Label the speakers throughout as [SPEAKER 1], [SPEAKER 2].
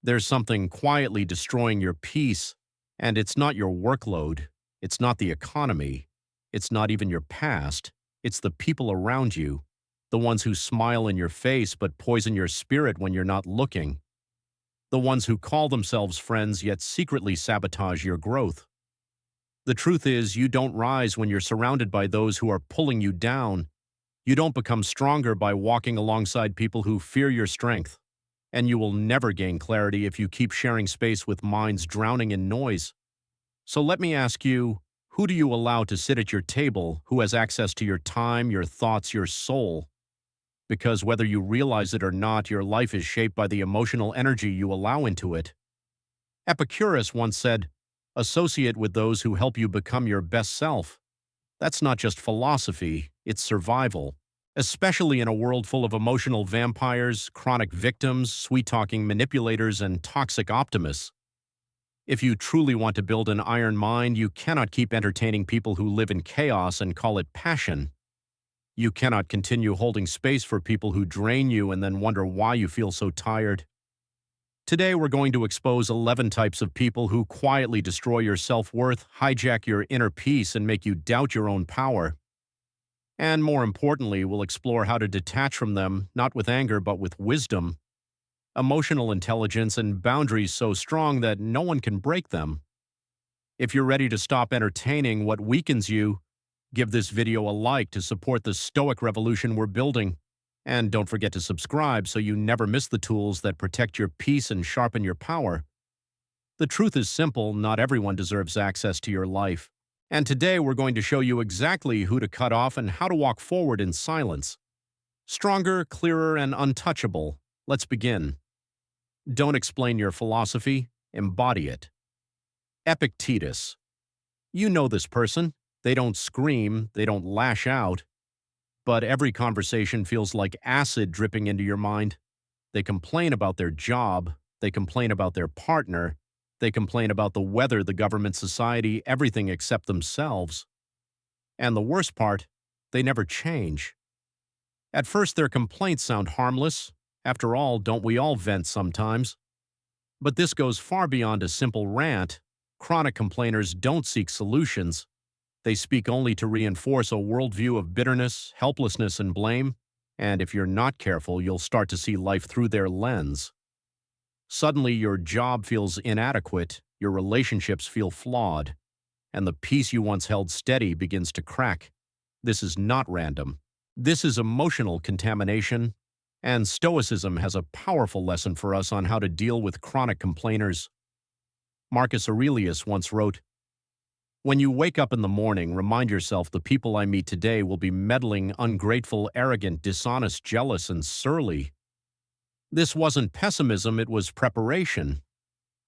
[SPEAKER 1] There's something quietly destroying your peace, and it's not your workload, it's not the economy, it's not even your past, it's the people around you, the ones who smile in your face but poison your spirit when you're not looking, the ones who call themselves friends yet secretly sabotage your growth. The truth is, you don't rise when you're surrounded by those who are pulling you down. You don't become stronger by walking alongside people who fear your strength. And you will never gain clarity if you keep sharing space with minds drowning in noise. So let me ask you, who do you allow to sit at your table, who has access to your time, your thoughts, your soul? Because whether you realize it or not, your life is shaped by the emotional energy you allow into it. Epictetus once said, "Associate with those who help you become your best self." That's not just philosophy, it's survival. Especially in a world full of emotional vampires, chronic victims, sweet-talking manipulators, and toxic optimists. If you truly want to build an iron mind, you cannot keep entertaining people who live in chaos and call it passion. You cannot continue holding space for people who drain you and then wonder why you feel so tired. Today, we're going to expose 11 types of people who quietly destroy your self-worth, hijack your inner peace, and make you doubt your own power. And more importantly, we'll explore how to detach from them, not with anger, but with wisdom, emotional intelligence, and boundaries so strong that no one can break them. If you're ready to stop entertaining what weakens you, give this video a like to support the Stoic revolution we're building. And don't forget to subscribe so you never miss the tools that protect your peace and sharpen your power. The truth is simple, not everyone deserves access to your life. And today we're going to show you exactly who to cut off and how to walk forward in silence. Stronger, clearer, and untouchable. Let's begin. Don't explain your philosophy, embody it. Epictetus. You know this person. They don't scream, they don't lash out. But every conversation feels like acid dripping into your mind. They complain about their job, they complain about their partner, they complain about the weather, the government, society, everything except themselves. And the worst part, they never change. At first, their complaints sound harmless. After all, don't we all vent sometimes? But this goes far beyond a simple rant. Chronic complainers don't seek solutions. They speak only to reinforce a worldview of bitterness, helplessness, and blame. And if you're not careful, you'll start to see life through their lens. Suddenly, your job feels inadequate, your relationships feel flawed, and the peace you once held steady begins to crack. This is not random. This is emotional contamination, and Stoicism has a powerful lesson for us on how to deal with chronic complainers. Marcus Aurelius once wrote, "When you wake up in the morning, remind yourself the people I meet today will be meddling, ungrateful, arrogant, dishonest, jealous, and surly." This wasn't pessimism, it was preparation.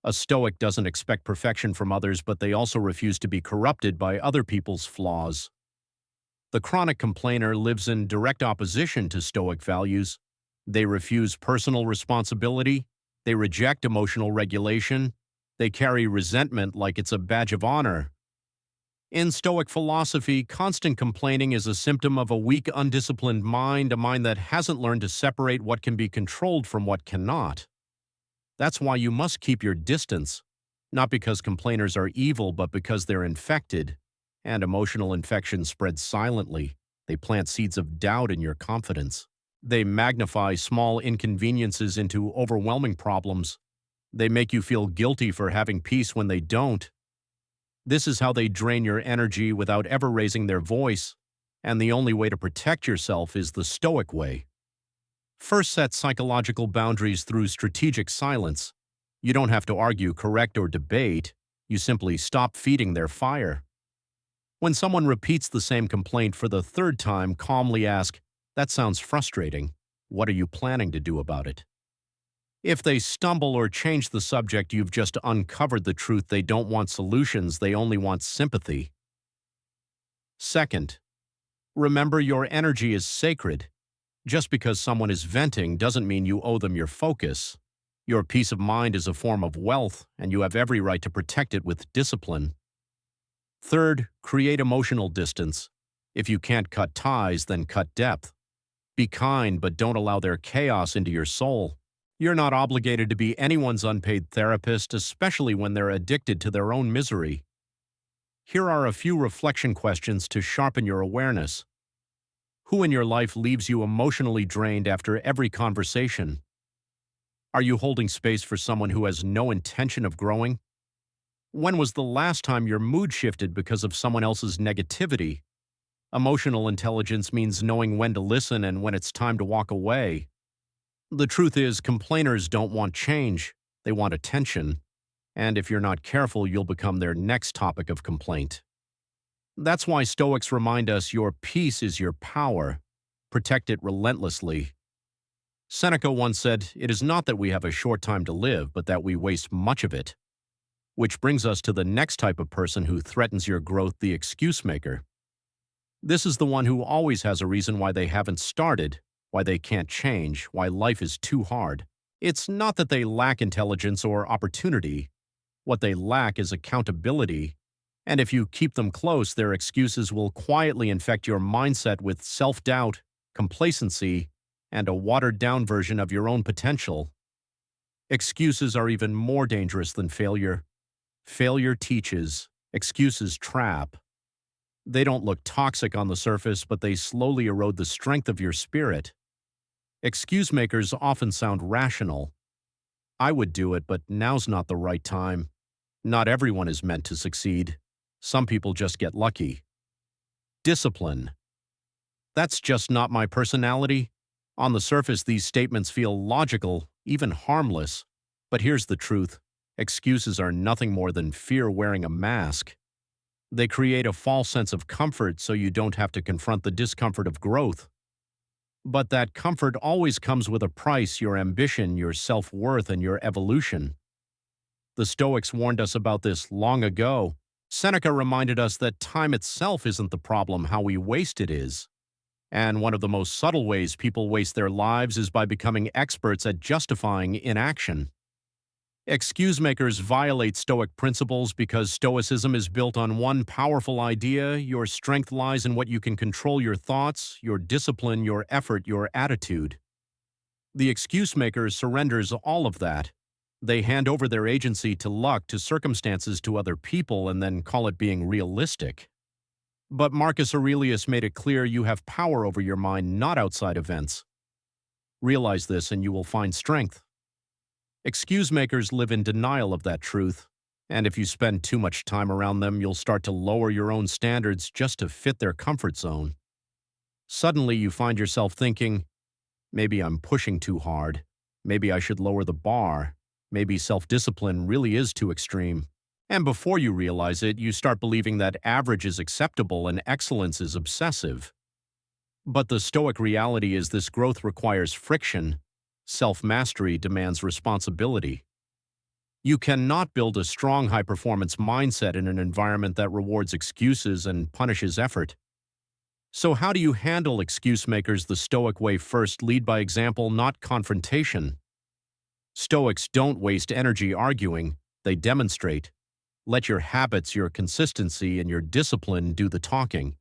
[SPEAKER 1] A Stoic doesn't expect perfection from others, but they also refuse to be corrupted by other people's flaws. The chronic complainer lives in direct opposition to Stoic values. They refuse personal responsibility, they reject emotional regulation, they carry resentment like it's a badge of honor. In Stoic philosophy, constant complaining is a symptom of a weak, undisciplined mind, a mind that hasn't learned to separate what can be controlled from what cannot. That's why you must keep your distance, not because complainers are evil, but because they're infected, and emotional infections spread silently. They plant seeds of doubt in your confidence. They magnify small inconveniences into overwhelming problems. They make you feel guilty for having peace when they don't. This is how they drain your energy without ever raising their voice, and the only way to protect yourself is the Stoic way. First, set psychological boundaries through strategic silence. You don't have to argue, correct, or debate. You simply stop feeding their fire. When someone repeats the same complaint for the third time, calmly ask, "That sounds frustrating. What are you planning to do about it?" If they stumble or change the subject, you've just uncovered the truth. They don't want solutions, they only want sympathy. Second, remember your energy is sacred. Just because someone is venting doesn't mean you owe them your focus. Your peace of mind is a form of wealth, and you have every right to protect it with discipline. Third, create emotional distance. If you can't cut ties, then cut depth. Be kind, but don't allow their chaos into your soul. You're not obligated to be anyone's unpaid therapist, especially when they're addicted to their own misery. Here are a few reflection questions to sharpen your awareness. Who in your life leaves you emotionally drained after every conversation? Are you holding space for someone who has no intention of growing? When was the last time your mood shifted because of someone else's negativity? Emotional intelligence means knowing when to listen and when it's time to walk away. The truth is, complainers don't want change, they want attention. And if you're not careful, you'll become their next topic of complaint. That's why Stoics remind us your peace is your power. Protect it relentlessly. Seneca once said, "It is not that we have a short time to live, but that we waste much of it." Which brings us to the next type of person who threatens your growth, the excuse maker. This is the one who always has a reason why they haven't started, why they can't change, why life is too hard. It's not that they lack intelligence or opportunity. What they lack is accountability. And if you keep them close, their excuses will quietly infect your mindset with self-doubt, complacency, and a watered-down version of your own potential. Excuses are even more dangerous than failure. Failure teaches, excuses trap. They don't look toxic on the surface, but they slowly erode the strength of your spirit. Excuse makers often sound rational. I would do it, but now's not the right time. Not everyone is meant to succeed. Some people just get lucky. Discipline. That's just not my personality. On the surface, these statements feel logical, even harmless. But here's the truth. Excuses are nothing more than fear wearing a mask. They create a false sense of comfort so you don't have to confront the discomfort of growth. But that comfort always comes with a price: your ambition, your self-worth, and your evolution. The Stoics warned us about this long ago. Seneca reminded us that time itself isn't the problem, how we waste it is. And one of the most subtle ways people waste their lives is by becoming experts at justifying inaction. Excuse makers violate Stoic principles because Stoicism is built on one powerful idea: your strength lies in what you can control: your thoughts, your discipline, your effort, your attitude. The excuse maker surrenders all of that. They hand over their agency to luck, to circumstances, to other people, and then call it being realistic. But Marcus Aurelius made it clear you have power over your mind, not outside events. Realize this and you will find strength. Excuse makers live in denial of that truth, and if you spend too much time around them, you'll start to lower your own standards just to fit their comfort zone. Suddenly you find yourself thinking, maybe I'm pushing too hard, maybe I should lower the bar, maybe self-discipline really is too extreme. And before you realize it, you start believing that average is acceptable and excellence is obsessive. But the Stoic reality is this growth requires friction. Self-mastery demands responsibility. You cannot build a strong high-performance mindset in an environment that rewards excuses and punishes effort. So how do you handle excuse makers the Stoic way? First, lead by example, not confrontation. Stoics don't waste energy arguing, they demonstrate. Let your habits, your consistency, and your discipline do the talking.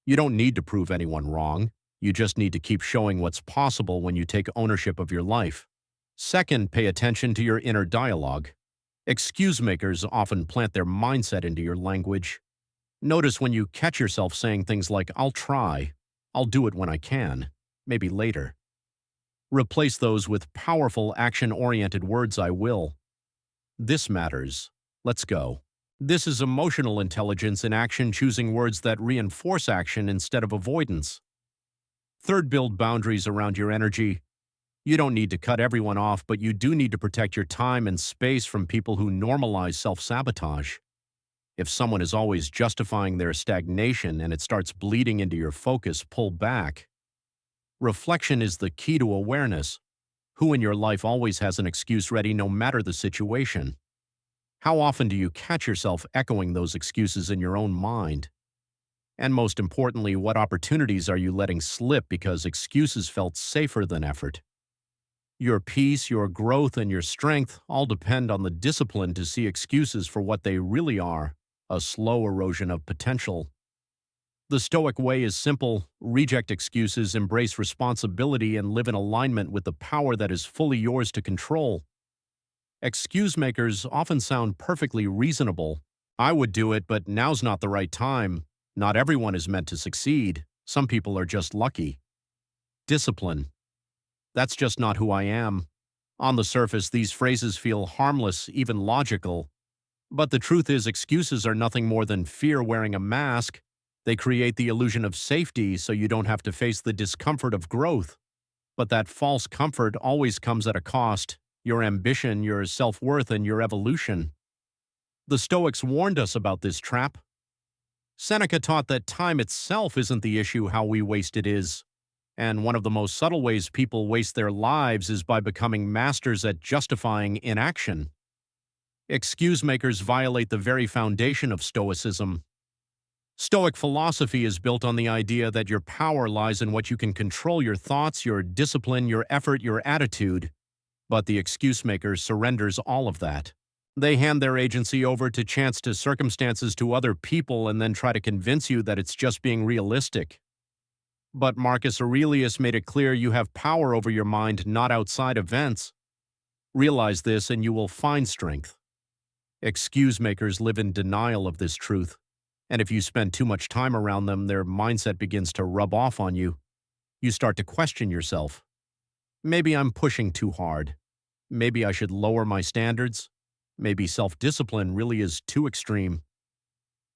[SPEAKER 1] You don't need to prove anyone wrong. You just need to keep showing what's possible when you take ownership of your life. Second, pay attention to your inner dialogue. Excuse makers often plant their mindset into your language. Notice when you catch yourself saying things like, "I'll try," "I'll do it when I can," maybe later. Replace those with powerful, action-oriented words: "I will." "This matters. Let's go." This is emotional intelligence in action, choosing words that reinforce action instead of avoidance. Third, build boundaries around your energy. You don't need to cut everyone off, but you do need to protect your time and space from people who normalize self-sabotage. If someone is always justifying their stagnation and it starts bleeding into your focus, pull back. Reflection is the key to awareness. Who in your life always has an excuse ready, no matter the situation? How often do you catch yourself echoing those excuses in your own mind? And most importantly, what opportunities are you letting slip because excuses felt safer than effort? Your peace, your growth, and your strength all depend on the discipline to see excuses for what they really are: a slow erosion of potential. The Stoic way is simple: reject excuses, embrace responsibility, and live in alignment with the power that is fully yours to control. Excuse makers often sound perfectly reasonable. I would do it, but now's not the right time. Not everyone is meant to succeed. Some people are just lucky. Discipline. That's just not who I am. On the surface, these phrases feel harmless, even logical. But the truth is, excuses are nothing more than fear wearing a mask. They create the illusion of safety so you don't have to face the discomfort of growth. But that false comfort always comes at a cost: your ambition, your self-worth, and your evolution. The Stoics warned us about this trap. Seneca taught that time itself isn't the issue, how we waste it is. And one of the most subtle ways people waste their lives is by becoming masters at justifying inaction. Excuse makers violate the very foundation of Stoicism. Stoic philosophy is built on the idea that your power lies in what you can control: your thoughts, your discipline, your effort, your attitude. But the excuse maker surrenders all of that. They hand their agency over to chance, to circumstances, to other people, and then try to convince you that it's just being realistic. But Marcus Aurelius made it clear you have power over your mind, not outside events. Realize this and you will find strength. Excuse makers live in denial of this truth. And if you spend too much time around them, their mindset begins to rub off on you. You start to question yourself. Maybe I'm pushing too hard. Maybe I should lower my standards. Maybe self-discipline really is too extreme.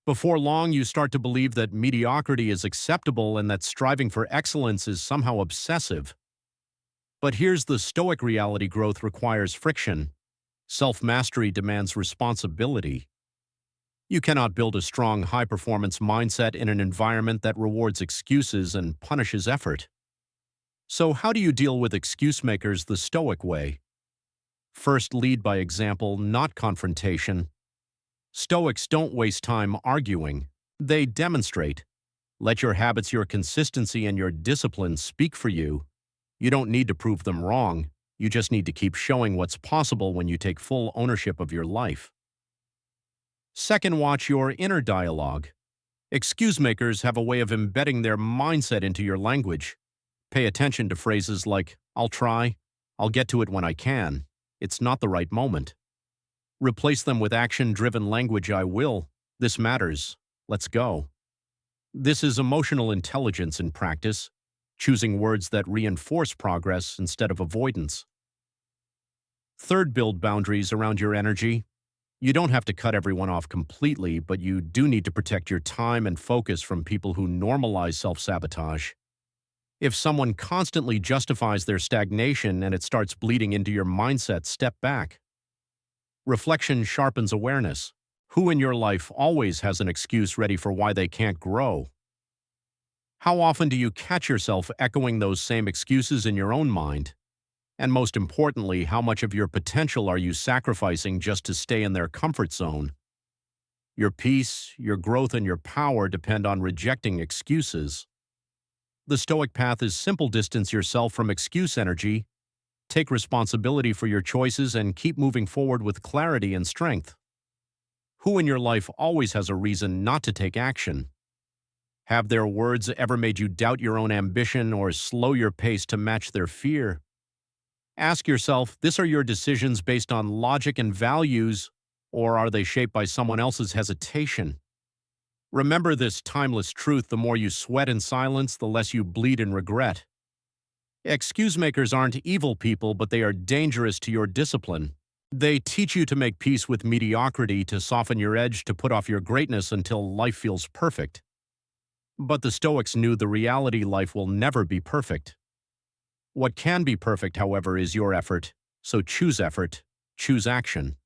[SPEAKER 1] Before long, you start to believe that mediocrity is acceptable and that striving for excellence is somehow obsessive. But here's the Stoic reality: growth requires friction. Self-mastery demands responsibility. You cannot build a strong, high-performance mindset in an environment that rewards excuses and punishes effort. So how do you deal with excuse makers the Stoic way? First, lead by example, not confrontation. Stoics don't waste time arguing. They demonstrate. Let your habits, your consistency, and your discipline speak for you. You don't need to prove them wrong. You just need to keep showing what's possible when you take full ownership of your life. Second, watch your inner dialogue. Excuse makers have a way of embedding their mindset into your language. Pay attention to phrases like, "I'll try," "I'll get to it when I can," "It's not the right moment." Replace them with action-driven language: "I will," "This matters," "Let's go." This is emotional intelligence in practice, choosing words that reinforce progress instead of avoidance. Third, build boundaries around your energy. You don't have to cut everyone off completely, but you do need to protect your time and focus from people who normalize self-sabotage. If someone constantly justifies their stagnation and it starts bleeding into your mindset, step back. Reflection sharpens awareness. Who in your life always has an excuse ready for why they can't grow? How often do you catch yourself echoing those same excuses in your own mind? And most importantly, how much of your potential are you sacrificing just to stay in their comfort zone? Your peace, your growth, and your power depend on rejecting excuses. The Stoic path is simple: distance yourself from excuse energy, take responsibility for your choices, and keep moving forward with clarity and strength. Who in your life always has a reason not to take action? Have their words ever made you doubt your own ambition or slow your pace to match their fear? Ask yourself, are your decisions based on logic and values, or are they shaped by someone else's hesitation? Remember this timeless truth: the more you sweat in silence, the less you bleed in regret. Excuse makers aren't evil people, but they are dangerous to your discipline. They teach you to make peace with mediocrity, to soften your edge, to put off your greatness until life feels perfect. But the Stoics knew the reality: life will never be perfect. What can be perfect, however, is your effort. So choose effort, choose action.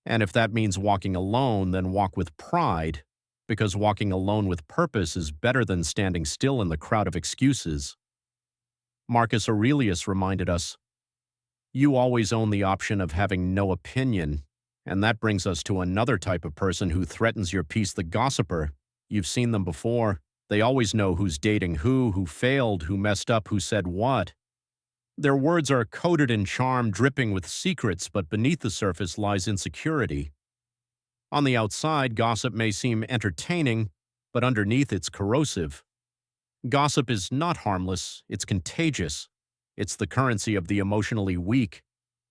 [SPEAKER 1] And if that means walking alone, then walk with pride, because walking alone with purpose is better than standing still in the crowd of excuses. Marcus Aurelius reminded us, "You always own the option of having no opinion." And that brings us to another type of person who threatens your peace: the gossiper. You've seen them before. They always know who's dating who failed, who messed up, who said what. Their words are coated in charm, dripping with secrets, but beneath the surface lies insecurity. On the outside, gossip may seem entertaining, but underneath it's corrosive. Gossip is not harmless, it's contagious. It's the currency of the emotionally weak.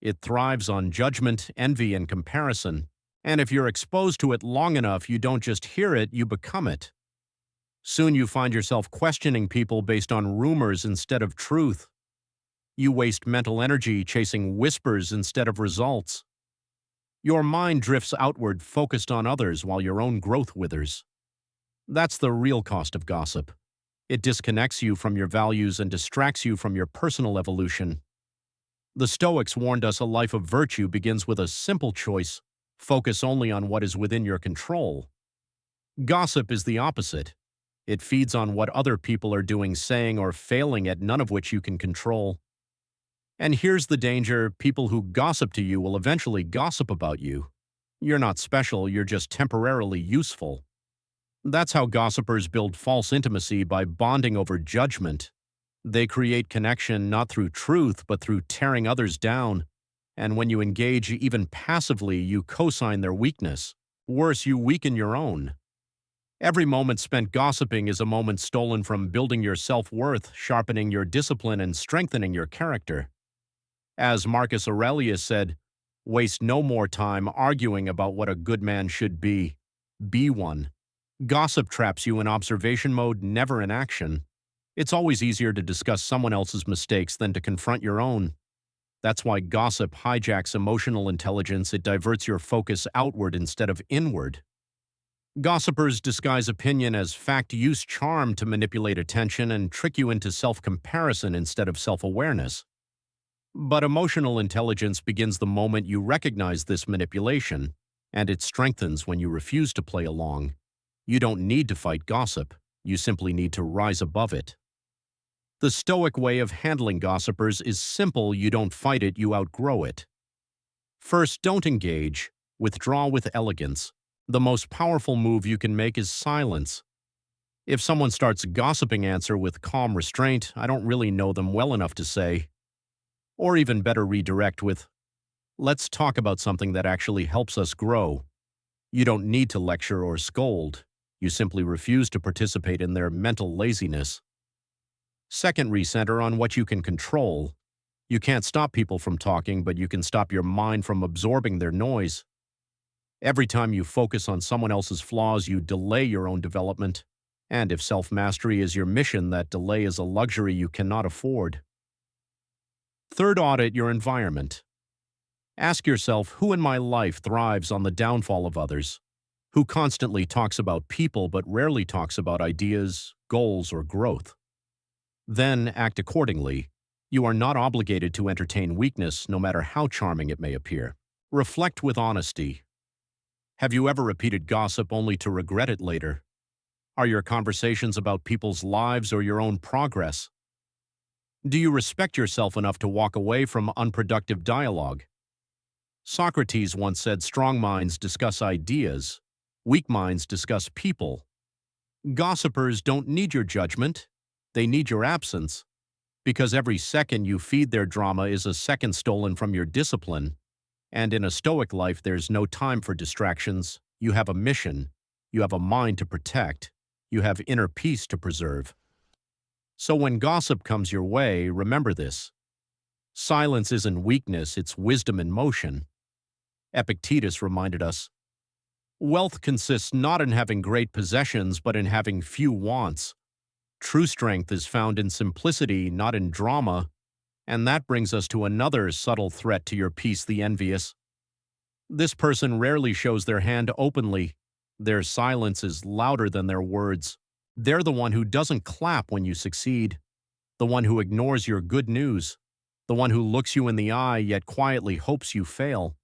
[SPEAKER 1] It thrives on judgment, envy, and comparison. And if you're exposed to it long enough, you don't just hear it, you become it. Soon you find yourself questioning people based on rumors instead of truth. You waste mental energy chasing whispers instead of results. Your mind drifts outward, focused on others, while your own growth withers. That's the real cost of gossip. It disconnects you from your values and distracts you from your personal evolution. The Stoics warned us a life of virtue begins with a simple choice: focus only on what is within your control. Gossip is the opposite. It feeds on what other people are doing, saying, or failing at, none of which you can control. And here's the danger: people who gossip to you will eventually gossip about you. You're not special, you're just temporarily useful. That's how gossipers build false intimacy, by bonding over judgment. They create connection not through truth, but through tearing others down. And when you engage even passively, you co-sign their weakness. Worse, you weaken your own. Every moment spent gossiping is a moment stolen from building your self-worth, sharpening your discipline, and strengthening your character. As Marcus Aurelius said, "Waste no more time arguing about what a good man should be. Be one." Gossip traps you in observation mode, never in action. It's always easier to discuss someone else's mistakes than to confront your own. That's why gossip hijacks emotional intelligence. It diverts your focus outward instead of inward. Gossipers disguise opinion as fact, use charm to manipulate attention, and trick you into self-comparison instead of self-awareness. But emotional intelligence begins the moment you recognize this manipulation, and it strengthens when you refuse to play along. You don't need to fight gossip. You simply need to rise above it. The Stoic way of handling gossipers is simple: you don't fight it, you outgrow it. First, don't engage. Withdraw with elegance. The most powerful move you can make is silence. If someone starts gossiping, answer with calm restraint: "I don't really know them well enough to say." Or even better, redirect with, "Let's talk about something that actually helps us grow." You don't need to lecture or scold. You simply refuse to participate in their mental laziness. Second, recenter on what you can control. You can't stop people from talking, but you can stop your mind from absorbing their noise. Every time you focus on someone else's flaws, you delay your own development. And if self-mastery is your mission, that delay is a luxury you cannot afford. Third, audit your environment. Ask yourself, who in my life thrives on the downfall of others? Who constantly talks about people but rarely talks about ideas, goals, or growth? Then act accordingly. You are not obligated to entertain weakness, no matter how charming it may appear. Reflect with honesty. Have you ever repeated gossip only to regret it later? Are your conversations about people's lives or your own progress? Do you respect yourself enough to walk away from unproductive dialogue? Socrates once said, "Strong minds discuss ideas, weak minds discuss people." Gossipers don't need your judgment, they need your absence, because every second you feed their drama is a second stolen from your discipline. And in a Stoic life, there's no time for distractions. You have a mission, you have a mind to protect, you have inner peace to preserve. So when gossip comes your way, remember this: silence isn't weakness, it's wisdom in motion. Epictetus reminded us, "Wealth consists not in having great possessions, but in having few wants. True strength is found in simplicity, not in drama." And that brings us to another subtle threat to your peace: the envious. This person rarely shows their hand openly. Their silence is louder than their words. They're the one who doesn't clap when you succeed, the one who ignores your good news, the one who looks you in the eye yet quietly hopes you fail.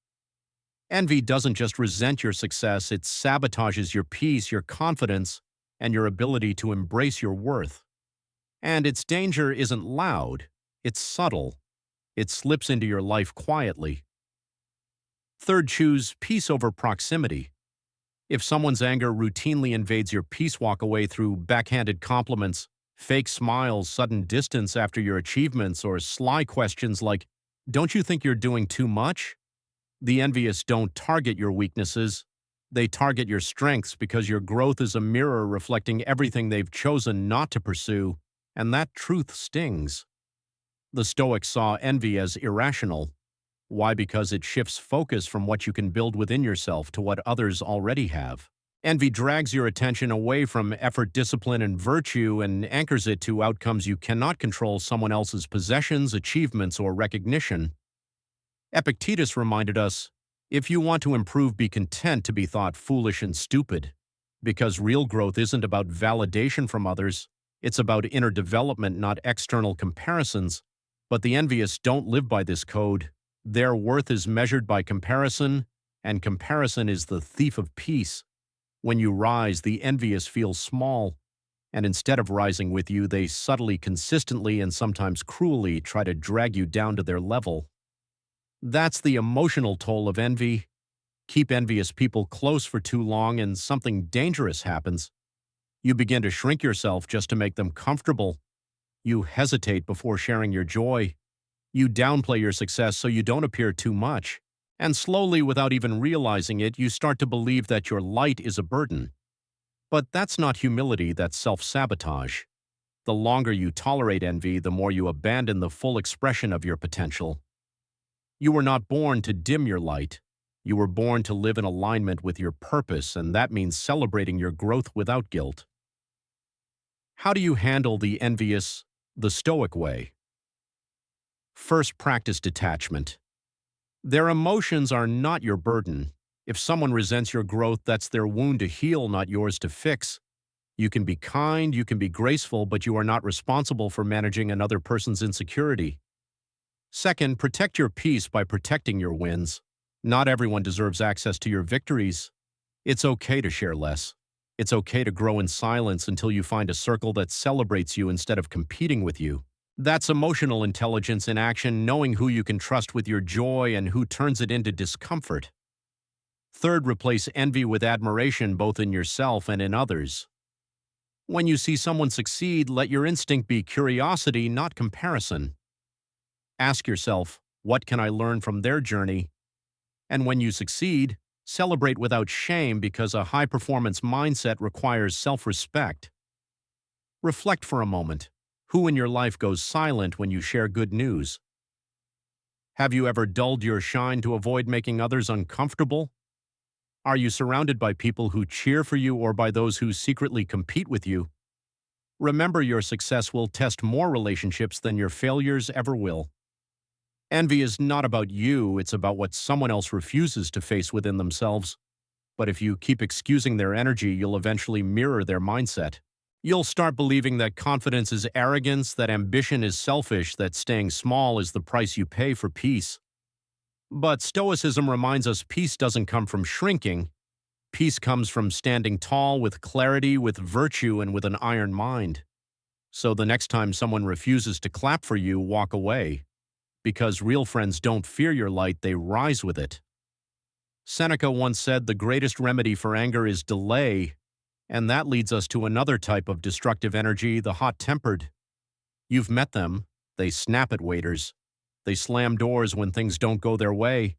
[SPEAKER 1] Envy doesn't just resent your success, it sabotages your peace, your confidence, and your ability to embrace your worth. And its danger isn't loud, it's subtle. It slips into your life quietly. Third, choose peace over proximity. If someone's anger routinely invades your peace, walk away through backhanded compliments, fake smiles, sudden distance after your achievements, or sly questions like, "Don't you think you're doing too much?" The envious don't target your weaknesses. They target your strengths because your growth is a mirror reflecting everything they've chosen not to pursue, and that truth stings. The Stoics saw envy as irrational. Why? Because it shifts focus from what you can build within yourself to what others already have. Envy drags your attention away from effort, discipline, and virtue and anchors it to outcomes you cannot control: someone else's possessions, achievements, or recognition. Epictetus reminded us, if you want to improve, be content to be thought foolish and stupid. Because real growth isn't about validation from others, it's about inner development, not external comparisons. But the envious don't live by this code. Their worth is measured by comparison, and comparison is the thief of peace. When you rise, the envious feel small, and instead of rising with you, they subtly, consistently, and sometimes cruelly try to drag you down to their level. That's the emotional toll of envy. Keep envious people close for too long and something dangerous happens. You begin to shrink yourself just to make them comfortable. You hesitate before sharing your joy. You downplay your success so you don't appear too much. And slowly, without even realizing it, you start to believe that your light is a burden. But that's not humility, that's self-sabotage. The longer you tolerate envy, the more you abandon the full expression of your potential. You were not born to dim your light. You were born to live in alignment with your purpose, and that means celebrating your growth without guilt. How do you handle the envious the Stoic way? First, practice detachment. Their emotions are not your burden. If someone resents your growth, that's their wound to heal, not yours to fix. You can be kind, you can be graceful, but you are not responsible for managing another person's insecurity. Second, protect your peace by protecting your wins. Not everyone deserves access to your victories. It's okay to share less. It's okay to grow in silence until you find a circle that celebrates you instead of competing with you. That's emotional intelligence in action, knowing who you can trust with your joy and who turns it into discomfort. Third, replace envy with admiration, both in yourself and in others. When you see someone succeed, let your instinct be curiosity, not comparison. Ask yourself, what can I learn from their journey? And when you succeed, celebrate without shame, because a high-performance mindset requires self-respect. Reflect for a moment. Who in your life goes silent when you share good news? Have you ever dulled your shine to avoid making others uncomfortable? Are you surrounded by people who cheer for you or by those who secretly compete with you? Remember, your success will test more relationships than your failures ever will. Envy is not about you, it's about what someone else refuses to face within themselves. But if you keep excusing their energy, you'll eventually mirror their mindset. You'll start believing that confidence is arrogance, that ambition is selfish, that staying small is the price you pay for peace. But Stoicism reminds us peace doesn't come from shrinking. Peace comes from standing tall with clarity, with virtue, and with an iron mind. So the next time someone refuses to clap for you, walk away. Because real friends don't fear your light, they rise with it. Seneca once said, the greatest remedy for anger is delay. And that leads us to another type of destructive energy, the hot-tempered. You've met them. They snap at waiters. They slam doors when things don't go their way.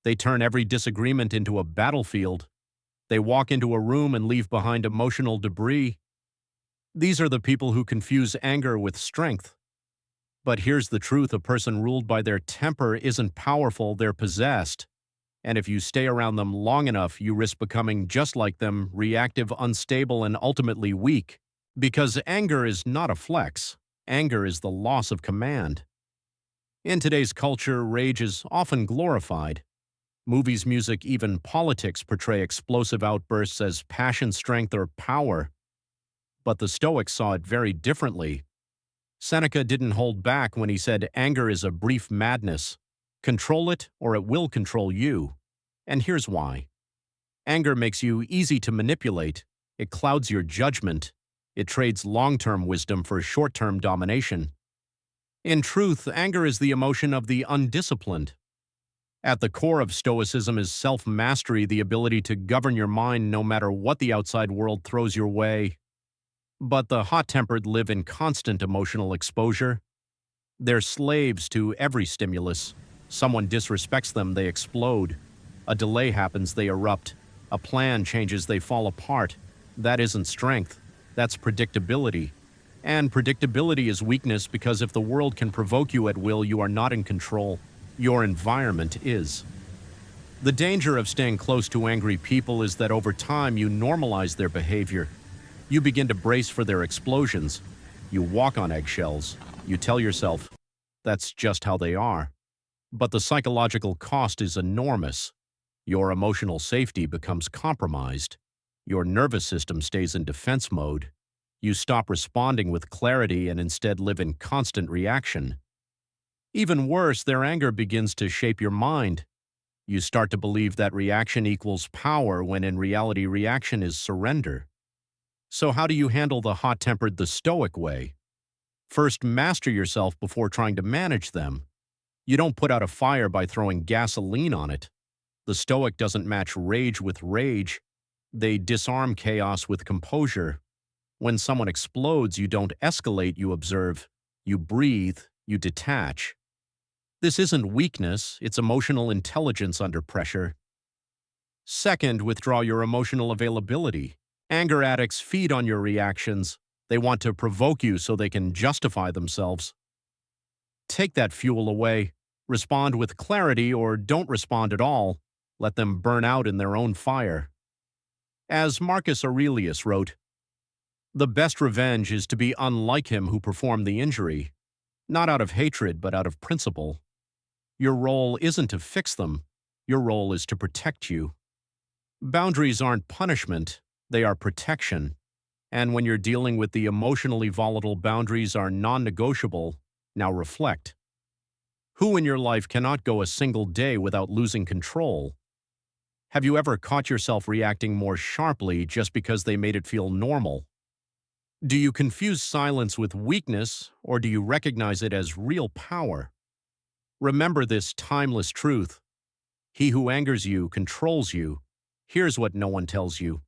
[SPEAKER 1] They turn every disagreement into a battlefield. They walk into a room and leave behind emotional debris. These are the people who confuse anger with strength. But here's the truth: a person ruled by their temper isn't powerful, they're possessed. And if you stay around them long enough, you risk becoming just like them, reactive, unstable, and ultimately weak. Because anger is not a flex. Anger is the loss of command. In today's culture, rage is often glorified. Movies, music, even politics portray explosive outbursts as passion, strength, or power. But the Stoics saw it very differently. Seneca didn't hold back when he said anger is a brief madness. Control it, or it will control you. And here's why. Anger makes you easy to manipulate. It clouds your judgment. It trades long-term wisdom for short-term domination. In truth, anger is the emotion of the undisciplined. At the core of Stoicism is self-mastery, the ability to govern your mind no matter what the outside world throws your way. But the hot-tempered live in constant emotional exposure. They're slaves to every stimulus. Someone disrespects them, they explode. A delay happens, they erupt. A plan changes, they fall apart. That isn't strength. That's predictability. And predictability is weakness because if the world can provoke you at will, you are not in control. Your environment is. The danger of staying close to angry people is that over time you normalize their behavior. You begin to brace for their explosions. You walk on eggshells. You tell yourself, that's just how they are. But the psychological cost is enormous. Your emotional safety becomes compromised. Your nervous system stays in defense mode. You stop responding with clarity and instead live in constant reaction. Even worse, their anger begins to shape your mind. You start to believe that reaction equals power when in reality reaction is surrender. So how do you handle the hot-tempered the Stoic way? First, master yourself before trying to manage them. You don't put out a fire by throwing gasoline on it. The Stoic doesn't match rage with rage. They disarm chaos with composure. When someone explodes, you don't escalate, you observe. You breathe, you detach. This isn't weakness, it's emotional intelligence under pressure. Second, withdraw your emotional availability. Anger addicts feed on your reactions. They want to provoke you so they can justify themselves. Take that fuel away. Respond with clarity or don't respond at all. Let them burn out in their own fire. As Marcus Aurelius wrote, "The best revenge is to be unlike him who performed the injury, not out of hatred but out of principle." Your role isn't to fix them. Your role is to protect you. Boundaries aren't punishment, they are protection. And when you're dealing with the emotionally volatile, boundaries are non-negotiable. Now reflect. Who in your life cannot go a single day without losing control? Have you ever caught yourself reacting more sharply just because they made it feel normal? Do you confuse silence with weakness, or do you recognize it as real power? Remember this timeless truth. He who angers you controls you. Here's what no one tells you.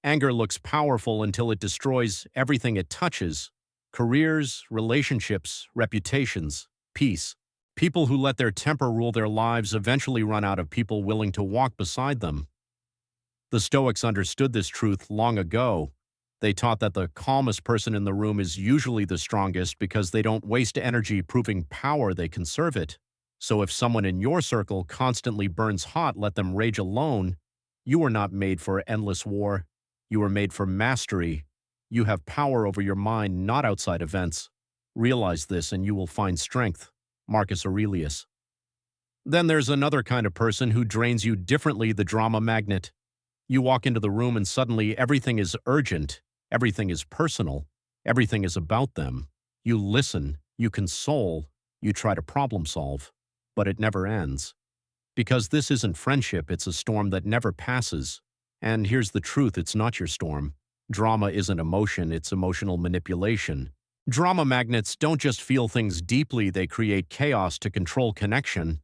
[SPEAKER 1] Anger looks powerful until it destroys everything it touches: careers, relationships, reputations, peace. People who let their temper rule their lives eventually run out of people willing to walk beside them. The Stoics understood this truth long ago. They taught that the calmest person in the room is usually the strongest because they don't waste energy proving power, they conserve it. So if someone in your circle constantly burns hot, let them rage alone. You were not made for endless war. You were made for mastery. You have power over your mind, not outside events. Realize this and you will find strength. Marcus Aurelius. Then there's another kind of person who drains you differently, the drama magnet. You walk into the room and suddenly everything is urgent, everything is personal, everything is about them. You listen, you console, you try to problem solve, but it never ends. Because this isn't friendship, it's a storm that never passes. And here's the truth, it's not your storm. Drama isn't emotion, it's emotional manipulation. Drama magnets don't just feel things deeply, they create chaos to control connection.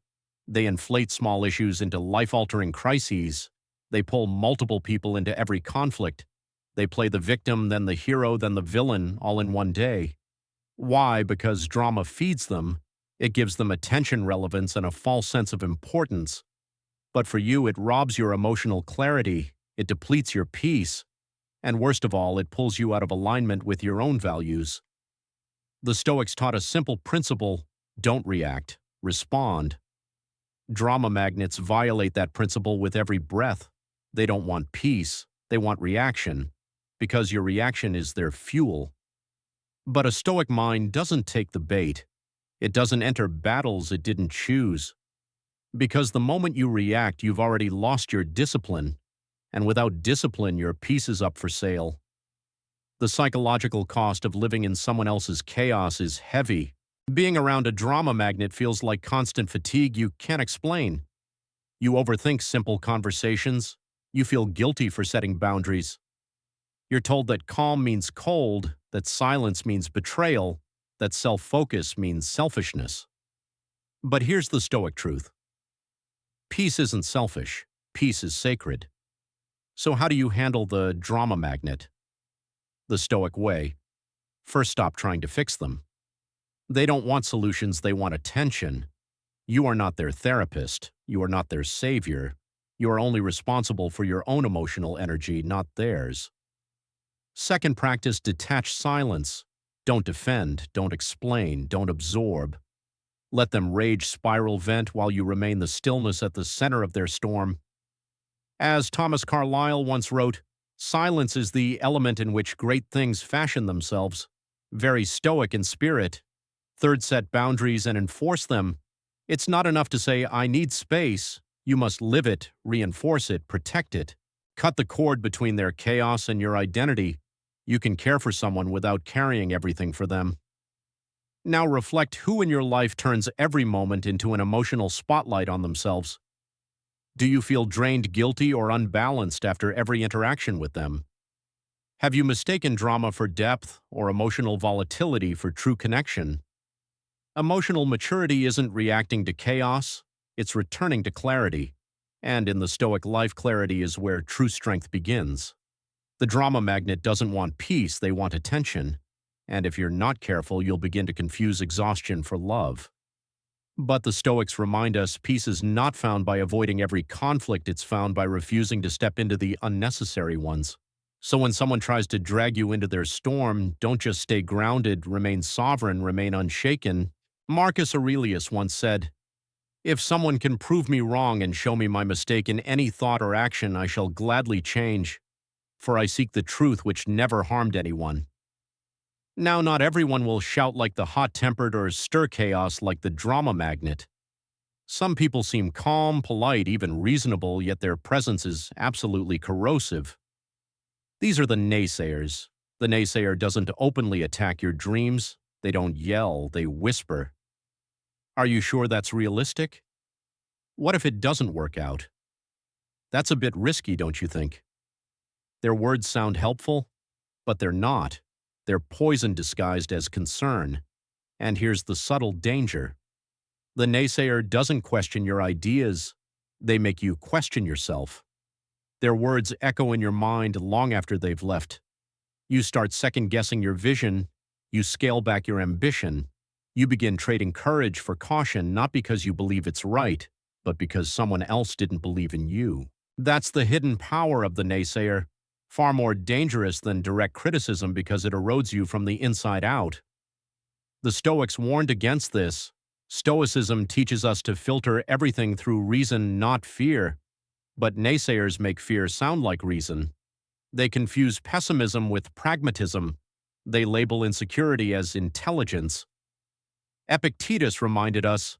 [SPEAKER 1] They inflate small issues into life-altering crises. They pull multiple people into every conflict. They play the victim, then the hero, then the villain, all in one day. Why? Because drama feeds them. It gives them attention, relevance, and a false sense of importance. But for you, it robs your emotional clarity. It depletes your peace. And worst of all, it pulls you out of alignment with your own values. The Stoics taught a simple principle: don't react, respond. Drama magnets violate that principle with every breath. They don't want peace, they want reaction, because your reaction is their fuel. But a Stoic mind doesn't take the bait. It doesn't enter battles it didn't choose. Because the moment you react, you've already lost your discipline. And without discipline, your peace is up for sale. The psychological cost of living in someone else's chaos is heavy. Being around a drama magnet feels like constant fatigue you can't explain. You overthink simple conversations. You feel guilty for setting boundaries. You're told that calm means cold, that silence means betrayal, that self-focus means selfishness. But here's the Stoic truth. Peace isn't selfish. Peace is sacred. So how do you handle the drama magnet? The Stoic way. First, stop trying to fix them. They don't want solutions, they want attention. You are not their therapist. You are not their savior. You are only responsible for your own emotional energy, not theirs. Second, practice detached silence. Don't defend, don't explain, don't absorb. Let them rage spiral vent while you remain the stillness at the center of their storm. As Thomas Carlyle once wrote, silence is the element in which great things fashion themselves. Very Stoic in spirit. Third, set boundaries and enforce them. It's not enough to say, I need space. You must live it, reinforce it, protect it. Cut the cord between their chaos and your identity. You can care for someone without carrying everything for them. Now reflect who in your life turns every moment into an emotional spotlight on themselves. Do you feel drained, guilty, or unbalanced after every interaction with them? Have you mistaken drama for depth or emotional volatility for true connection? Emotional maturity isn't reacting to chaos, it's returning to clarity. And in the Stoic life, clarity is where true strength begins. The drama magnet doesn't want peace, they want attention. And if you're not careful, you'll begin to confuse exhaustion for love. But the Stoics remind us peace is not found by avoiding every conflict, it's found by refusing to step into the unnecessary ones. So when someone tries to drag you into their storm, don't just stay grounded, remain sovereign, remain unshaken. Marcus Aurelius once said, "If someone can prove me wrong and show me my mistake in any thought or action, I shall gladly change, for I seek the truth which never harmed anyone." Now, not everyone will shout like the hot-tempered or stir chaos like the drama magnet. Some people seem calm, polite, even reasonable, yet their presence is absolutely corrosive. These are the naysayers. The naysayer doesn't openly attack your dreams. They don't yell, they whisper. Are you sure that's realistic? What if it doesn't work out? That's a bit risky, don't you think? Their words sound helpful, but they're not. They're poison disguised as concern. And here's the subtle danger. The naysayer doesn't question your ideas. They make you question yourself. Their words echo in your mind long after they've left. You start second-guessing your vision. You scale back your ambition. You begin trading courage for caution, not because you believe it's right, but because someone else didn't believe in you. That's the hidden power of the naysayer, far more dangerous than direct criticism because it erodes you from the inside out. The Stoics warned against this. Stoicism teaches us to filter everything through reason, not fear. But naysayers make fear sound like reason. They confuse pessimism with pragmatism. They label insecurity as intelligence. Epictetus reminded us,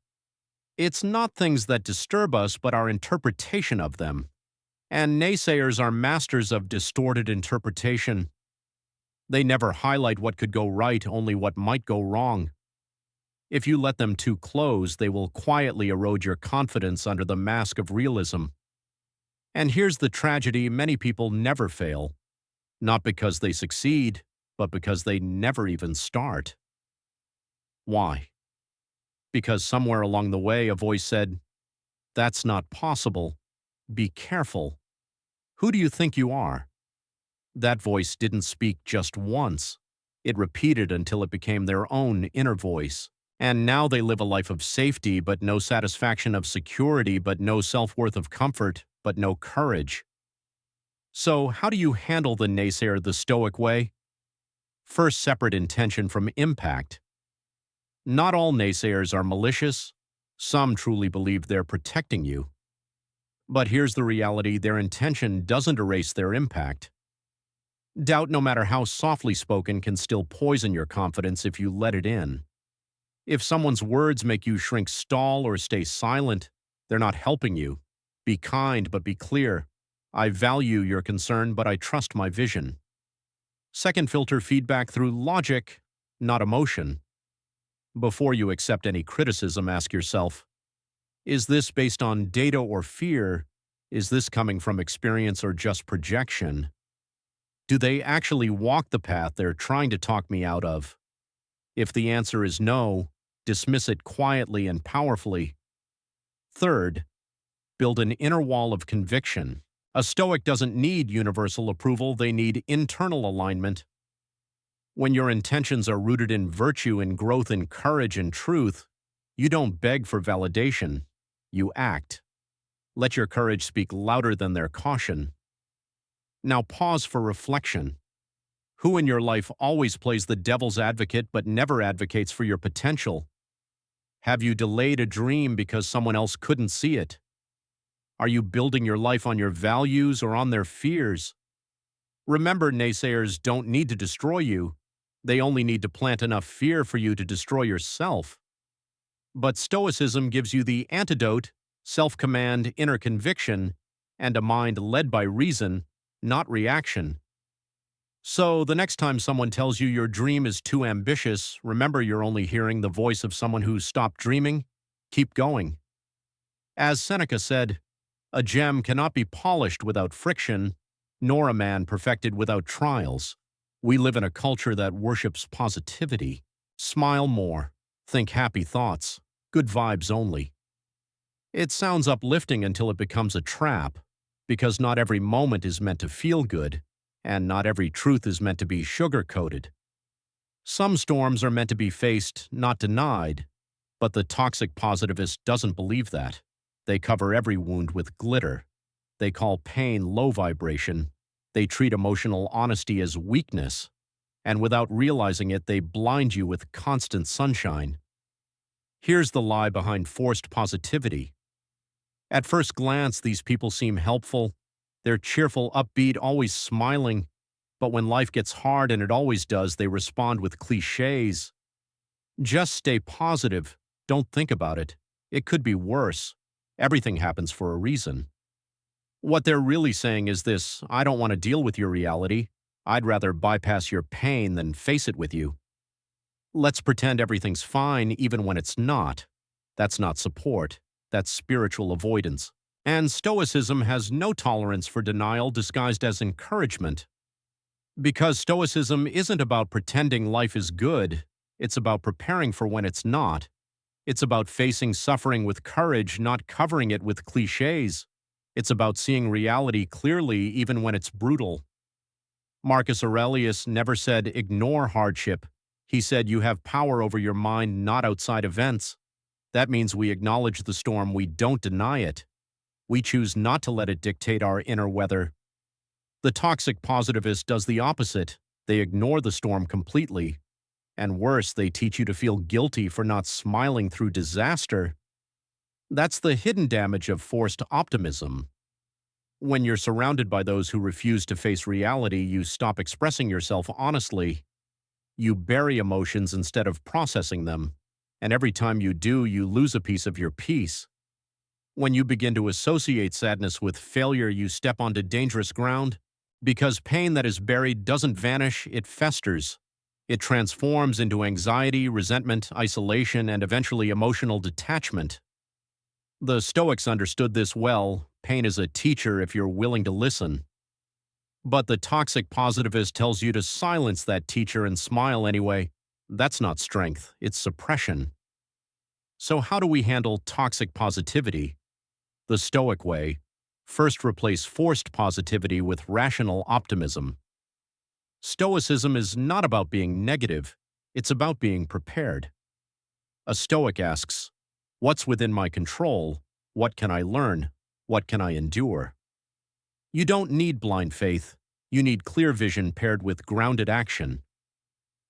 [SPEAKER 1] it's not things that disturb us, but our interpretation of them. And naysayers are masters of distorted interpretation. They never highlight what could go right, only what might go wrong. If you let them too close, they will quietly erode your confidence under the mask of realism. And here's the tragedy: many people never fail, not because they succeed, but because they never even start. Why? Because somewhere along the way a voice said, "That's not possible. Be careful. Who do you think you are?" That voice didn't speak just once. It repeated until it became their own inner voice. And now they live a life of safety, but no satisfaction, of security, but no self-worth, of comfort, but no courage. So how do you handle the naysayer the Stoic way? First, separate intention from impact. Not all naysayers are malicious. Some truly believe they're protecting you. But here's the reality: their intention doesn't erase their impact. Doubt, no matter how softly spoken, can still poison your confidence if you let it in. If someone's words make you shrink, stall, or stay silent, they're not helping you. Be kind, but be clear. I value your concern, but I trust my vision. Second, filter feedback through logic, not emotion. Before you accept any criticism, ask yourself, is this based on data or fear? Is this coming from experience or just projection? Do they actually walk the path they're trying to talk me out of? If the answer is no, dismiss it quietly and powerfully. Third, build an inner wall of conviction. A Stoic doesn't need universal approval, they need internal alignment. When your intentions are rooted in virtue, in growth, in courage and truth, you don't beg for validation, you act. Let your courage speak louder than their caution. Now pause for reflection. Who in your life always plays the devil's advocate but never advocates for your potential? Have you delayed a dream because someone else couldn't see it? Are you building your life on your values or on their fears? Remember, naysayers don't need to destroy you. They only need to plant enough fear for you to destroy yourself. But Stoicism gives you the antidote: self-command, inner conviction, and a mind led by reason, not reaction. So, the next time someone tells you your dream is too ambitious, remember you're only hearing the voice of someone who's stopped dreaming. Keep going. As Seneca said, a gem cannot be polished without friction, nor a man perfected without trials. We live in a culture that worships positivity. Smile more. Think happy thoughts. Good vibes only. It sounds uplifting until it becomes a trap, because not every moment is meant to feel good, and not every truth is meant to be sugar-coated. Some storms are meant to be faced, not denied, but the toxic positivist doesn't believe that. They cover every wound with glitter. They call pain low vibration. They treat emotional honesty as weakness. And without realizing it, they blind you with constant sunshine. Here's the lie behind forced positivity. At first glance, these people seem helpful. They're cheerful, upbeat, always smiling. But when life gets hard, and it always does, they respond with cliches. Just stay positive. Don't think about it. It could be worse. Everything happens for a reason. What they're really saying is this: I don't want to deal with your reality. I'd rather bypass your pain than face it with you. Let's pretend everything's fine even when it's not. That's not support. That's spiritual avoidance. And Stoicism has no tolerance for denial disguised as encouragement. Because Stoicism isn't about pretending life is good, it's about preparing for when it's not. It's about facing suffering with courage, not covering it with cliches. It's about seeing reality clearly even when it's brutal. Marcus Aurelius never said ignore hardship. He said you have power over your mind, not outside events. That means we acknowledge the storm, we don't deny it. We choose not to let it dictate our inner weather. The toxic positivist does the opposite. They ignore the storm completely. And worse, they teach you to feel guilty for not smiling through disaster. That's the hidden damage of forced optimism. When you're surrounded by those who refuse to face reality, you stop expressing yourself honestly. You bury emotions instead of processing them. And every time you do, you lose a piece of your peace. When you begin to associate sadness with failure, you step onto dangerous ground. Because pain that is buried doesn't vanish, it festers. It transforms into anxiety, resentment, isolation, and eventually emotional detachment. The Stoics understood this well. Pain is a teacher if you're willing to listen. But the toxic positivist tells you to silence that teacher and smile anyway. That's not strength, it's suppression. So how do we handle toxic positivity? The Stoic way: first, replace forced positivity with rational optimism. Stoicism is not about being negative, it's about being prepared. A Stoic asks, what's within my control? What can I learn? What can I endure? You don't need blind faith. You need clear vision paired with grounded action.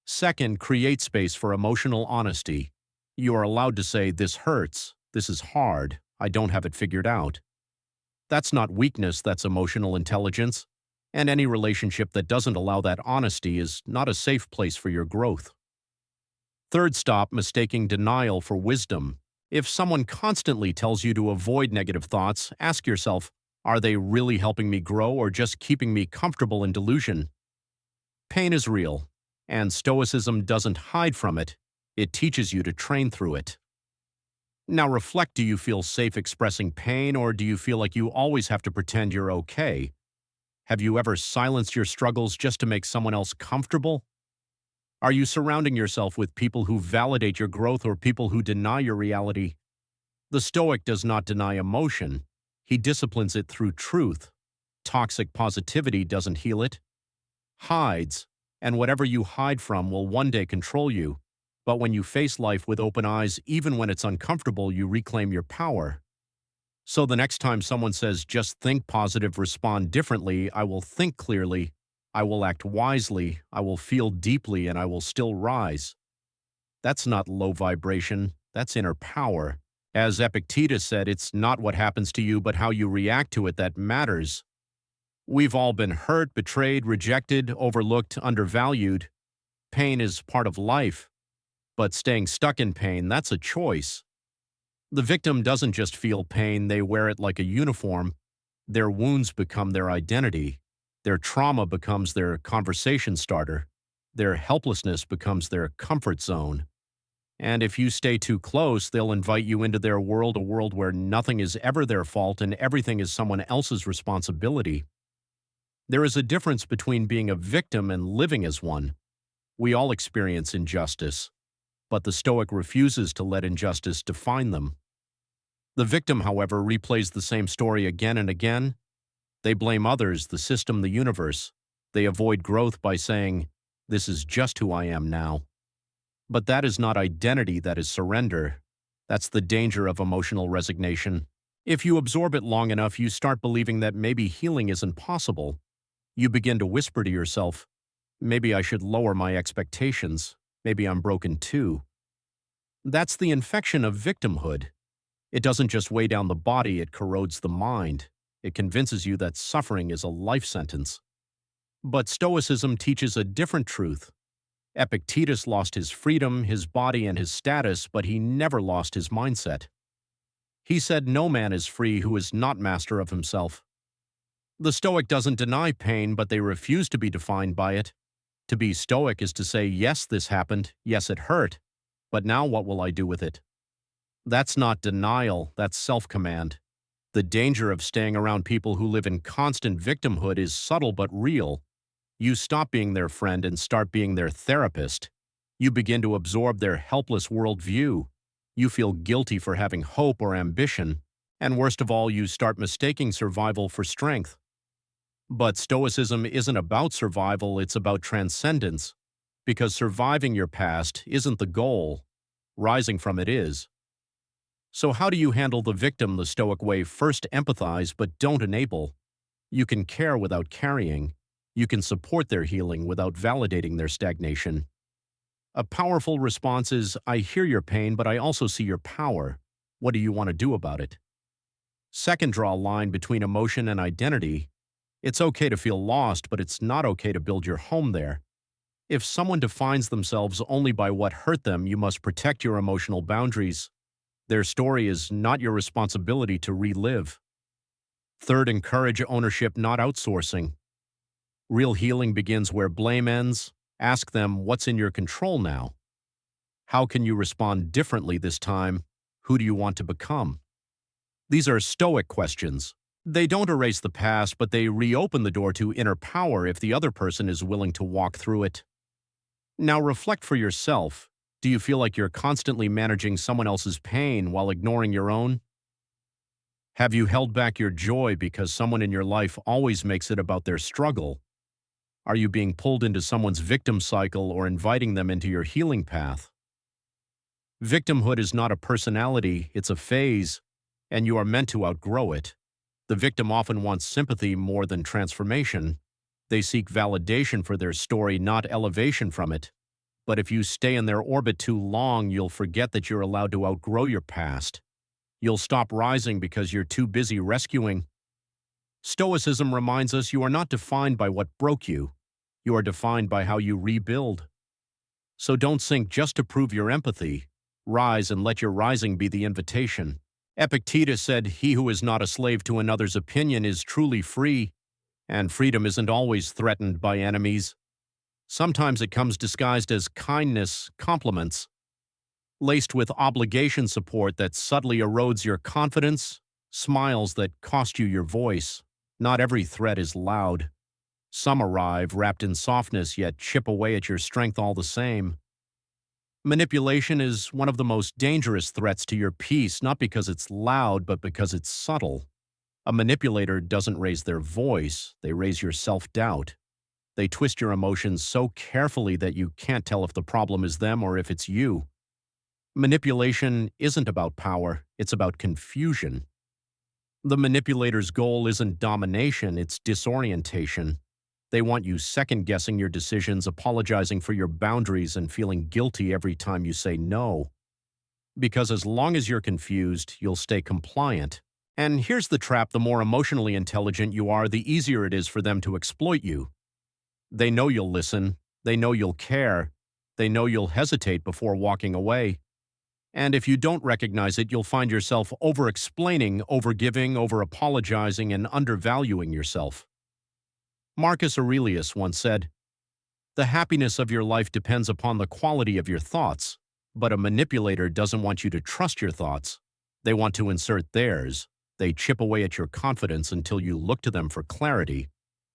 [SPEAKER 1] Second, create space for emotional honesty. You are allowed to say, this hurts, this is hard, I don't have it figured out. That's not weakness, that's emotional intelligence. And any relationship that doesn't allow that honesty is not a safe place for your growth. Third, stop mistaking denial for wisdom. If someone constantly tells you to avoid negative thoughts, ask yourself, are they really helping me grow or just keeping me comfortable in delusion? Pain is real, and Stoicism doesn't hide from it. It teaches you to train through it. Now reflect, do you feel safe expressing pain, or do you feel like you always have to pretend you're okay? Have you ever silenced your struggles just to make someone else comfortable? Are you surrounding yourself with people who validate your growth or people who deny your reality? The Stoic does not deny emotion. He disciplines it through truth. Toxic positivity doesn't heal it. Hides, and whatever you hide from will one day control you. But when you face life with open eyes, even when it's uncomfortable, you reclaim your power. So the next time someone says, just think positive, respond differently, I will think clearly, I will act wisely, I will feel deeply, and I will still rise. That's not low vibration, that's inner power. As Epictetus said, it's not what happens to you, but how you react to it that matters. We've all been hurt, betrayed, rejected, overlooked, undervalued. Pain is part of life, but staying stuck in pain, that's a choice. The victim doesn't just feel pain, they wear it like a uniform. Their wounds become their identity. Their trauma becomes their conversation starter. Their helplessness becomes their comfort zone. And if you stay too close, they'll invite you into their world, a world where nothing is ever their fault and everything is someone else's responsibility. There is a difference between being a victim and living as one. We all experience injustice, but the Stoic refuses to let injustice define them. The victim, however, replays the same story again and again. They blame others, the system, the universe. They avoid growth by saying, "This is just who I am now." But that is not identity, that is surrender. That's the danger of emotional resignation. If you absorb it long enough, you start believing that maybe healing isn't possible. You begin to whisper to yourself, maybe I should lower my expectations. Maybe I'm broken too. That's the infection of victimhood. It doesn't just weigh down the body, it corrodes the mind. It convinces you that suffering is a life sentence. But Stoicism teaches a different truth. Epictetus lost his freedom, his body, and his status, but he never lost his mindset. He said no man is free who is not master of himself. The Stoic doesn't deny pain, but they refuse to be defined by it. To be Stoic is to say, yes, this happened, yes, it hurt, but now what will I do with it? That's not denial, that's self-command. The danger of staying around people who live in constant victimhood is subtle but real. You stop being their friend and start being their therapist. You begin to absorb their helpless worldview. You feel guilty for having hope or ambition. And worst of all, you start mistaking survival for strength. But Stoicism isn't about survival, it's about transcendence. Because surviving your past isn't the goal. Rising from it is. So how do you handle the victim the Stoic way? First, empathize, but don't enable. You can care without carrying. You can support their healing without validating their stagnation. A powerful response is, I hear your pain, but I also see your power. What do you want to do about it? Second, draw a line between emotion and identity. It's okay to feel lost, but it's not okay to build your home there. If someone defines themselves only by what hurt them, you must protect your emotional boundaries. Their story is not your responsibility to relive. Third, encourage ownership, not outsourcing. Real healing begins where blame ends. Ask them, what's in your control now? How can you respond differently this time? Who do you want to become? These are Stoic questions. They don't erase the past, but they reopen the door to inner power if the other person is willing to walk through it. Now reflect for yourself. Do you feel like you're constantly managing someone else's pain while ignoring your own? Have you held back your joy because someone in your life always makes it about their struggle? Are you being pulled into someone's victim cycle or inviting them into your healing path? Victimhood is not a personality, it's a phase, and you are meant to outgrow it. The victim often wants sympathy more than transformation. They seek validation for their story, not elevation from it. But if you stay in their orbit too long, you'll forget that you're allowed to outgrow your past. You'll stop rising because you're too busy rescuing. Stoicism reminds us you are not defined by what broke you. You are defined by how you rebuild. So don't sink just to prove your empathy. Rise and let your rising be the invitation. Epictetus said, "He who is not a slave to another's opinion is truly free." And freedom isn't always threatened by enemies. Sometimes it comes disguised as kindness, compliments, laced with obligation support that subtly erodes your confidence, smiles that cost you your voice. Not every threat is loud. Some arrive wrapped in softness, yet chip away at your strength all the same. Manipulation is one of the most dangerous threats to your peace, not because it's loud, but because it's subtle. A manipulator doesn't raise their voice, they raise your self-doubt. They twist your emotions so carefully that you can't tell if the problem is them or if it's you. Manipulation isn't about power, it's about confusion. The manipulator's goal isn't domination, it's disorientation. They want you second-guessing your decisions, apologizing for your boundaries, and feeling guilty every time you say no. Because as long as you're confused, you'll stay compliant. And here's the trap: the more emotionally intelligent you are, the easier it is for them to exploit you. They know you'll listen, they know you'll care, they know you'll hesitate before walking away. And if you don't recognize it, you'll find yourself over-explaining, over-giving, over-apologizing, and undervaluing yourself. Marcus Aurelius once said, "The happiness of your life depends upon the quality of your thoughts, but a manipulator doesn't want you to trust your thoughts. They want to insert theirs. They chip away at your confidence until you look to them for clarity.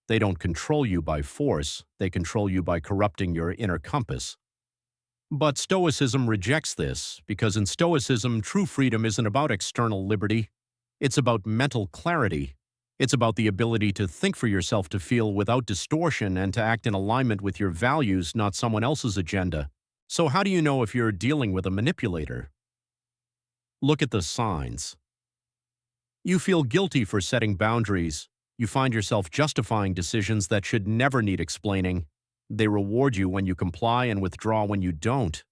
[SPEAKER 1] They don't control you by force, they control you by corrupting your inner compass." But Stoicism rejects this, because in Stoicism, true freedom isn't about external liberty. It's about mental clarity. It's about the ability to think for yourself, to feel without distortion, and to act in alignment with your values, not someone else's agenda. So how do you know if you're dealing with a manipulator? Look at the signs. You feel guilty for setting boundaries. You find yourself justifying decisions that should never need explaining. They reward you when you comply and withdraw when you don't.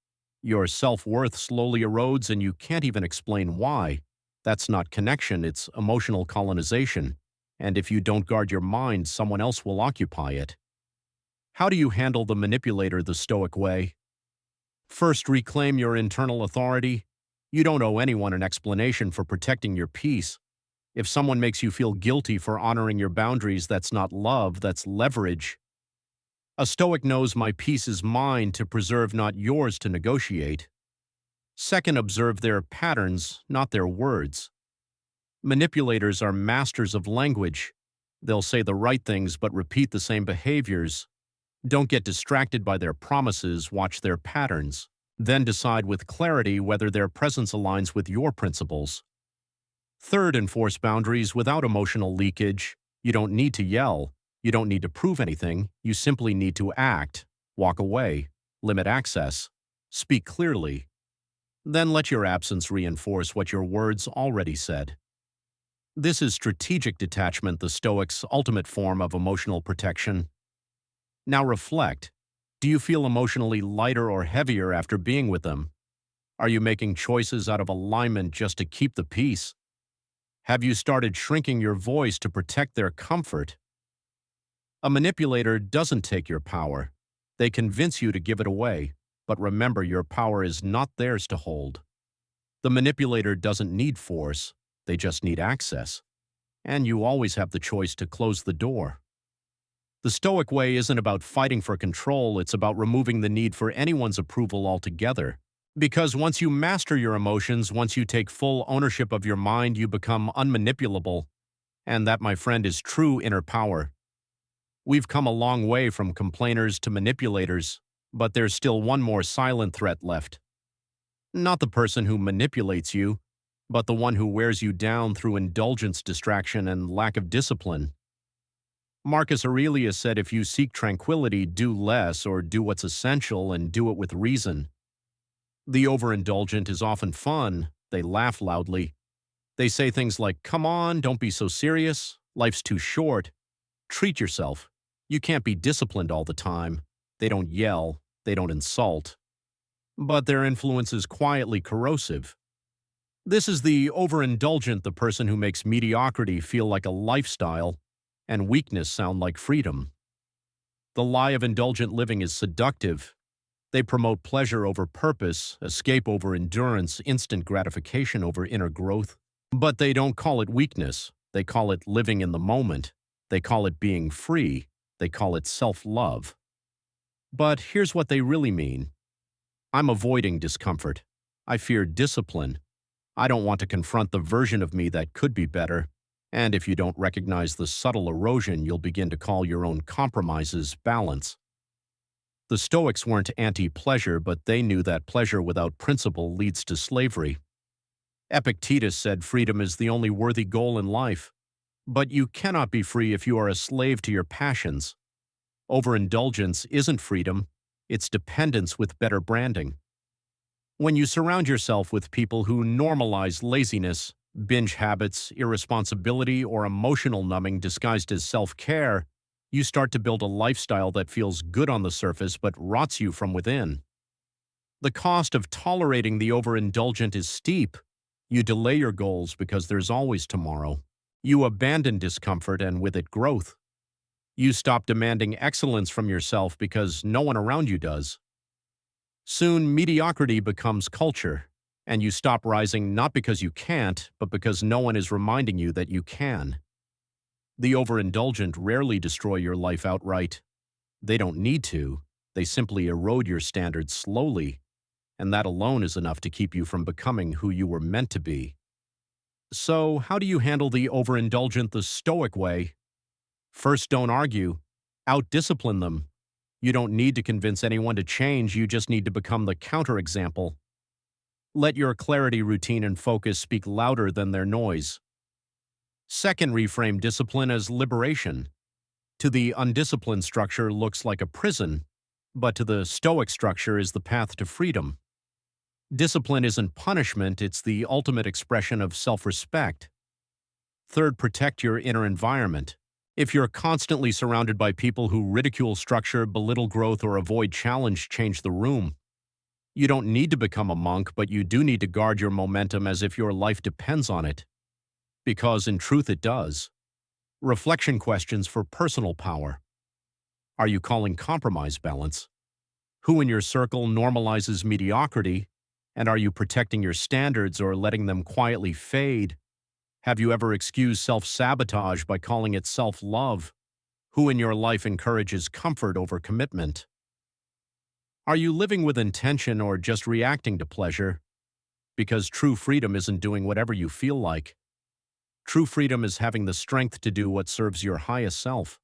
[SPEAKER 1] Your self-worth slowly erodes and you can't even explain why. That's not connection, it's emotional colonization. And if you don't guard your mind, someone else will occupy it. How do you handle the manipulator the Stoic way? First, reclaim your internal authority. You don't owe anyone an explanation for protecting your peace. If someone makes you feel guilty for honoring your boundaries, that's not love, that's leverage. A Stoic knows my peace is mine to preserve, not yours to negotiate. Second, observe their patterns, not their words. Manipulators are masters of language. They'll say the right things but repeat the same behaviors. Don't get distracted by their promises, watch their patterns. Then decide with clarity whether their presence aligns with your principles. Third, enforce boundaries without emotional leakage. You don't need to yell. You don't need to prove anything. You simply need to act, walk away, limit access, speak clearly. Then let your absence reinforce what your words already said. This is strategic detachment, the Stoics' ultimate form of emotional protection. Now reflect. Do you feel emotionally lighter or heavier after being with them? Are you making choices out of alignment just to keep the peace? Have you started shrinking your voice to protect their comfort? A manipulator doesn't take your power. They convince you to give it away, but remember, your power is not theirs to hold. The manipulator doesn't need force, they just need access. And you always have the choice to close the door. The Stoic way isn't about fighting for control, it's about removing the need for anyone's approval altogether. Because once you master your emotions, once you take full ownership of your mind, you become unmanipulable. And that, my friend, is true inner power. We've come a long way from complainers to manipulators, but there's still one more silent threat left. Not the person who manipulates you, but the one who wears you down through indulgence, distraction, and lack of discipline. Marcus Aurelius said, if you seek tranquility, do less, or do what's essential and do it with reason. The overindulgent is often fun. They laugh loudly. They say things like, "Come on, don't be so serious. Life's too short. Treat yourself. You can't be disciplined all the time." They don't yell. They don't insult. But their influence is quietly corrosive. This is the overindulgent, the person who makes mediocrity feel like a lifestyle and weakness sound like freedom. The lie of indulgent living is seductive. They promote pleasure over purpose, escape over endurance, instant gratification over inner growth. But they don't call it weakness. They call it living in the moment. They call it being free. They call it self-love. But here's what they really mean. I'm avoiding discomfort. I fear discipline. I don't want to confront the version of me that could be better. And if you don't recognize the subtle erosion, you'll begin to call your own compromises balance. The Stoics weren't anti-pleasure, but they knew that pleasure without principle leads to slavery. Epictetus said freedom is the only worthy goal in life. But you cannot be free if you are a slave to your passions. Overindulgence isn't freedom, it's dependence with better branding. When you surround yourself with people who normalize laziness, Binge habits, irresponsibility, or emotional numbing disguised as self-care, you start to build a lifestyle that feels good on the surface but rots you from within. The cost of tolerating the overindulgent is steep. You delay your goals because there's always tomorrow. You abandon discomfort and with it growth. You stop demanding excellence from yourself because no one around you does. Soon, mediocrity becomes culture, and you stop rising not because you can't, but because no one is reminding you that you can. The overindulgent rarely destroy your life outright. They don't need to. They simply erode your standards slowly, and that alone is enough to keep you from becoming who you were meant to be. So, how do you handle the overindulgent the Stoic way? First, don't argue. Out-discipline them. You don't need to convince anyone to change, you just need to become the counterexample. Let your clarity, routine, and focus speak louder than their noise. Second, reframe discipline as liberation. To the undisciplined, structure looks like a prison, but to the Stoic, structure is the path to freedom. Discipline isn't punishment, it's the ultimate expression of self-respect. Third, protect your inner environment. If you're constantly surrounded by people who ridicule structure, belittle growth, or avoid challenge, change the room. You don't need to become a monk, but you do need to guard your momentum as if your life depends on it. Because in truth it does. Reflection questions for personal power. Are you calling compromise balance? Who in your circle normalizes mediocrity? And are you protecting your standards or letting them quietly fade? Have you ever excused self-sabotage by calling it self-love? Who in your life encourages comfort over commitment? Are you living with intention or just reacting to pleasure? Because true freedom isn't doing whatever you feel like. True freedom is having the strength to do what serves your highest self.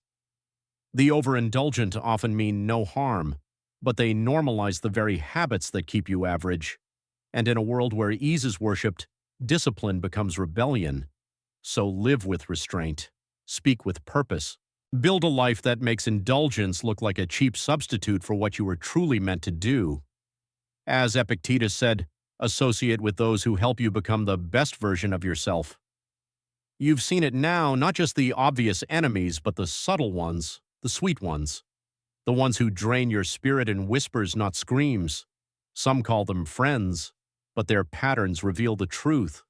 [SPEAKER 1] The overindulgent often mean no harm, but they normalize the very habits that keep you average. And in a world where ease is worshipped, discipline becomes rebellion. So live with restraint. Speak with purpose. Build a life that makes indulgence look like a cheap substitute for what you were truly meant to do. As Epictetus said, associate with those who help you become the best version of yourself. You've seen it now, not just the obvious enemies, but the subtle ones, the sweet ones. The ones who drain your spirit in whispers, not screams. Some call them friends, but their patterns reveal the truth.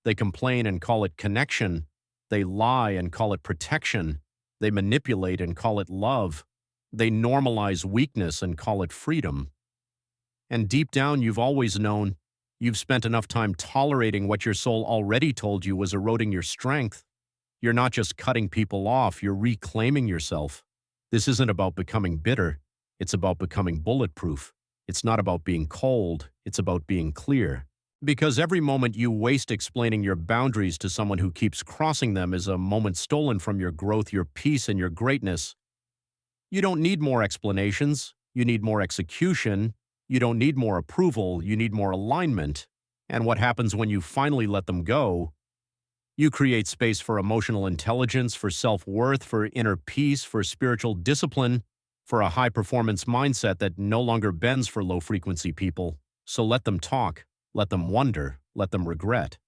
[SPEAKER 1] They complain and call it connection. They lie and call it protection. They manipulate and call it love. They normalize weakness and call it freedom. And deep down, you've always known. You've spent enough time tolerating what your soul already told you was eroding your strength. You're not just cutting people off, you're reclaiming yourself. This isn't about becoming bitter. It's about becoming bulletproof. It's not about being cold. It's about being clear. Because every moment you waste explaining your boundaries to someone who keeps crossing them is a moment stolen from your growth, your peace, and your greatness. You don't need more explanations. You need more execution. You don't need more approval. You need more alignment. And what happens when you finally let them go? You create space for emotional intelligence, for self-worth, for inner peace, for spiritual discipline, for a high-performance mindset that no longer bends for low-frequency people. So let them talk. Let them wonder, let them regret.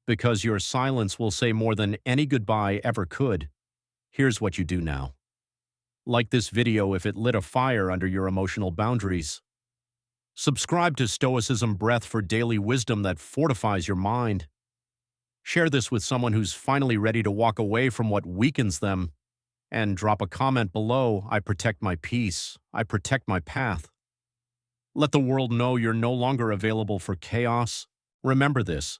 [SPEAKER 1] Because your silence will say more than any goodbye ever could. Here's what you do now. Like this video if it lit a fire under your emotional boundaries. Subscribe to Stoicism Breath for daily wisdom that fortifies your mind. Share this with someone who's finally ready to walk away from what weakens them. And drop a comment below, I protect my peace, I protect my path. Let the world know you're no longer available for chaos. Remember this.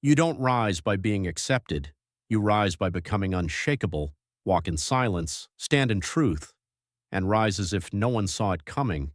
[SPEAKER 1] You don't rise by being accepted. You rise by becoming unshakable, walk in silence, stand in truth, and rise as if no one saw it coming.